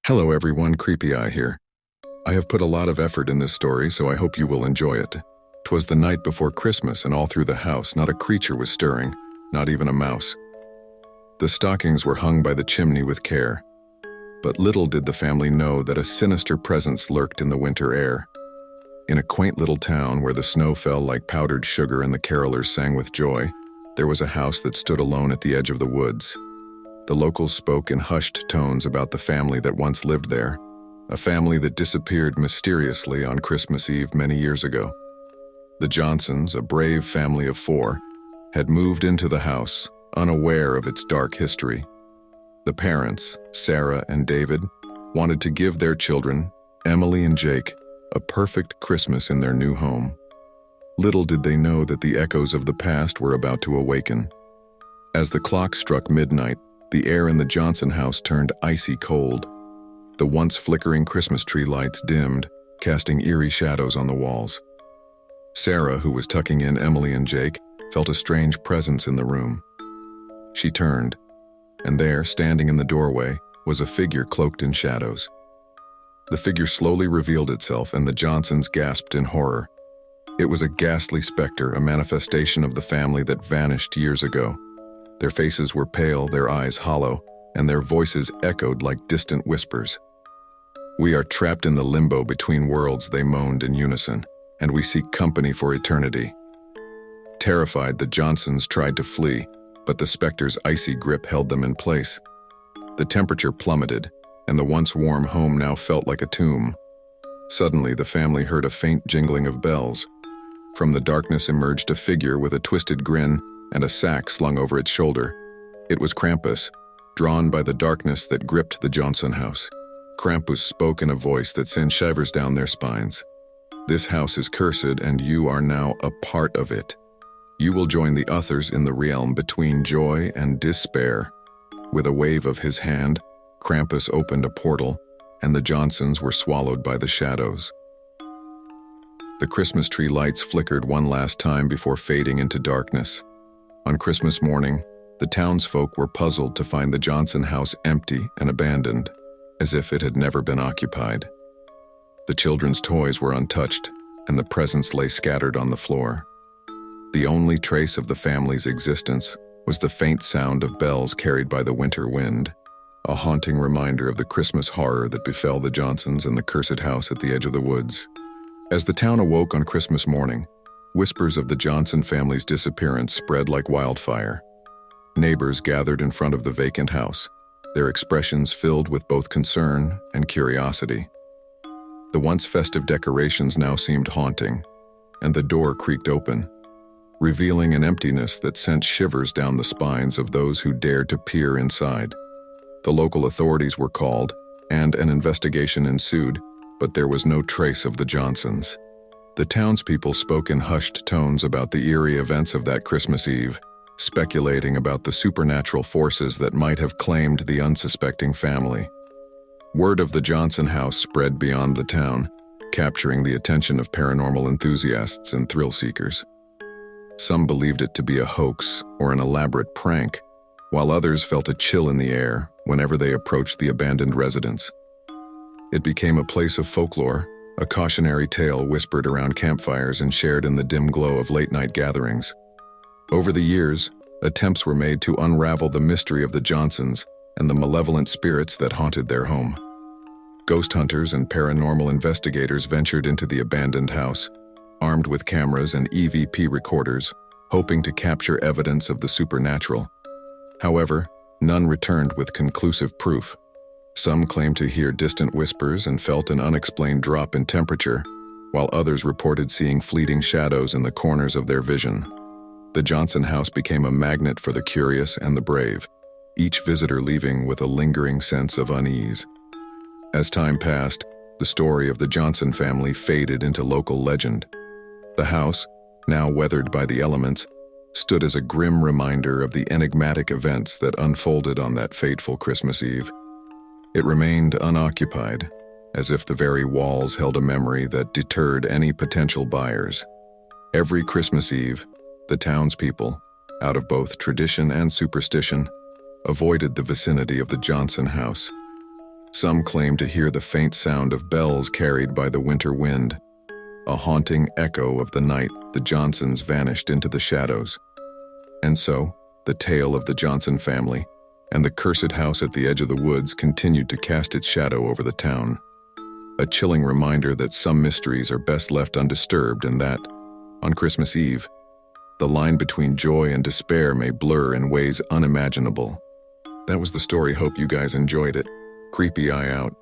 Hello everyone, Creepy Eye here. I have put a lot of effort in this story, so I hope you will enjoy it. 'Twas the night before Christmas, and all through the house not a creature was stirring, not even a mouse. The stockings were hung by the chimney with care, but little did the family know that a sinister presence lurked in the winter air. In a quaint little town where the snow fell like powdered sugar and the carolers sang with joy, there was a house that stood alone at the edge of the woods. The locals spoke in hushed tones about the family that once lived there, a family that disappeared mysteriously on Christmas Eve many years ago. The Johnsons, a brave family of 4, had moved into the house, unaware of its dark history. The parents, Sarah and David, wanted to give their children, Emily and Jake, a perfect Christmas in their new home. Little did they know that the echoes of the past were about to awaken. As the clock struck midnight, the air in the Johnson house turned icy cold. The once flickering Christmas tree lights dimmed, casting eerie shadows on the walls. Sarah, who was tucking in Emily and Jake, felt a strange presence in the room. She turned, and there, standing in the doorway, was a figure cloaked in shadows. The figure slowly revealed itself, and the Johnsons gasped in horror. It was a ghastly specter, a manifestation of the family that vanished years ago. Their faces were pale, their eyes hollow, and their voices echoed like distant whispers. "We are trapped in the limbo between worlds," they moaned in unison, "and we seek company for eternity." Terrified, the Johnsons tried to flee, but the specter's icy grip held them in place. The temperature plummeted, and the once warm home now felt like a tomb. Suddenly, the family heard a faint jingling of bells. From the darkness emerged a figure with a twisted grin and a sack slung over its shoulder. It was Krampus, drawn by the darkness that gripped the Johnson house. Krampus spoke in a voice that sent shivers down their spines. "This house is cursed, and you are now a part of it. You will join the others in the realm between joy and despair." With a wave of his hand, Krampus opened a portal, and the Johnsons were swallowed by the shadows. The Christmas tree lights flickered one last time before fading into darkness. On Christmas morning, the townsfolk were puzzled to find the Johnson house empty and abandoned, as if it had never been occupied. The children's toys were untouched, and the presents lay scattered on the floor. The only trace of the family's existence was the faint sound of bells carried by the winter wind, a haunting reminder of the Christmas horror that befell the Johnsons and the cursed house at the edge of the woods. As the town awoke on Christmas morning, whispers of the Johnson family's disappearance spread like wildfire. Neighbors gathered in front of the vacant house, their expressions filled with both concern and curiosity. The once festive decorations now seemed haunting, and the door creaked open, revealing an emptiness that sent shivers down the spines of those who dared to peer inside. The local authorities were called, and an investigation ensued, but there was no trace of the Johnsons. The townspeople spoke in hushed tones about the eerie events of that Christmas Eve, speculating about the supernatural forces that might have claimed the unsuspecting family. Word of the Johnson house spread beyond the town, capturing the attention of paranormal enthusiasts and thrill seekers. Some believed it to be a hoax or an elaborate prank, while others felt a chill in the air whenever they approached the abandoned residence. It became a place of folklore, a cautionary tale whispered around campfires and shared in the dim glow of late-night gatherings. Over the years, attempts were made to unravel the mystery of the Johnsons and the malevolent spirits that haunted their home. Ghost hunters and paranormal investigators ventured into the abandoned house, armed with cameras and EVP recorders, hoping to capture evidence of the supernatural. However, none returned with conclusive proof. Some claimed to hear distant whispers and felt an unexplained drop in temperature, while others reported seeing fleeting shadows in the corners of their vision. The Johnson house became a magnet for the curious and the brave, each visitor leaving with a lingering sense of unease. As time passed, the story of the Johnson family faded into local legend. The house, now weathered by the elements, stood as a grim reminder of the enigmatic events that unfolded on that fateful Christmas Eve. It remained unoccupied, as if the very walls held a memory that deterred any potential buyers. Every Christmas Eve, the townspeople, out of both tradition and superstition, avoided the vicinity of the Johnson house. Some claim to hear the faint sound of bells carried by the winter wind, a haunting echo of the night the Johnsons vanished into the shadows. And so, the tale of the Johnson family and the cursed house at the edge of the woods continued to cast its shadow over the town. A chilling reminder that some mysteries are best left undisturbed and that, on Christmas Eve, the line between joy and despair may blur in ways unimaginable. That was the story. Hope you guys enjoyed it. Creepy Eye out.